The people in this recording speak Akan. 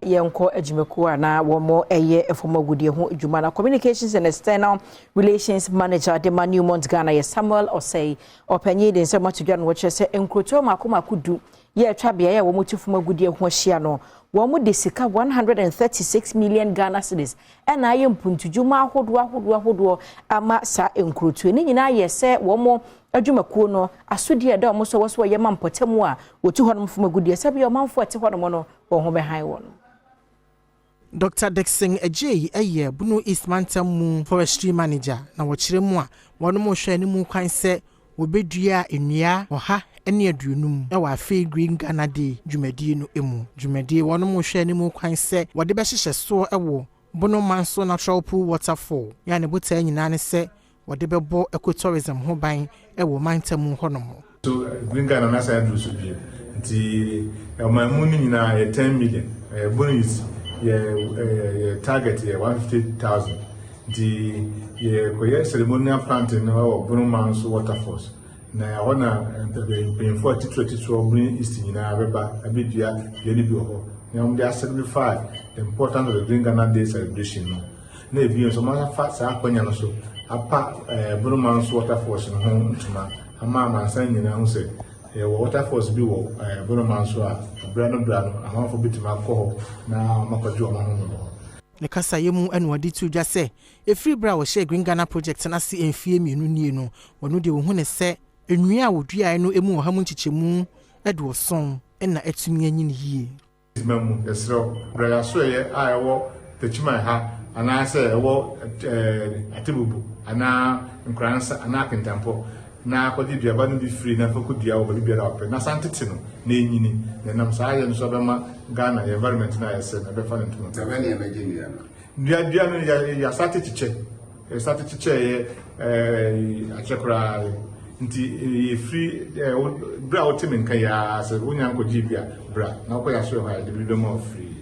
Yenko Ejimekua na womo eye efoma gudie ho adwuma na Communications and External Relations Manager de Newmont Ghana ye Samuel Osei opanyi de nsema tudwa no che se enkroto makoma kudu ye atwa bia ye womo tifoma gudie ho hia no womo de sika 136 million Ghana cedis ena aye mpuntudwuma ahodo ama sa enkroto ni nyina ye se womo adwumakuo no asodie da omo so wo ye mampotemu a wotu honom foma gudie se bia omanfo ate honom no wo ho behan won. Dr. Dixon Ejay eye Bono East Mantamu Forestry Manager na wokyere mu a wono mo hwe ani mu kwan se obedua enua oha ene aduonum e wa afi Green Ghana Day dwumadie no emu dwumadie wono mo hwe ani mu kwan se wode be hyehye so ewo Bono Manso Natural Pool Waterfall ya ne bota nyina ne se wode be bo ecotourism ho ban ewo Mantamu honomo. So Green Ghana na say do so bi nti mamu ni nyina 10 million Bono East target 150,000. The ceremonial planting of Bono Manso Waterfalls. Na ona paying for Bono East in Abeba, Abidia, Yelibio. Now they are signify the importance of the Green Ghana Day celebration. Nay, be some other facts are so apart Bono Manso Waterfalls in home to my Mama saying, who said, Waterfalls be Bono Manso, Brano, a half a bit of alcohol now, Makajo. Ne kasa yemu enwadi tu dwa se efri bra wo share Green Ghana project na se enfie mienu nie no wono de wo hu ne se enua wodua no emu oha mu nchichemu ede oson na atumi anyine yie memu esro bra ya so ye a ewo techima ha ana se ewo atibubu ana nkransa ana kentampo na akodi duaba no bi free na foku dua wo bi na ope na santete no na enyini na nam saa ye no so bema Ghana environment na yese na be fa ne ntuma tabani ya meje ndia dua no ya start chiche ye achekura nti free bra wotemen kan ya se wonya nkodi bia bra na ko ya so ha de bi do mo free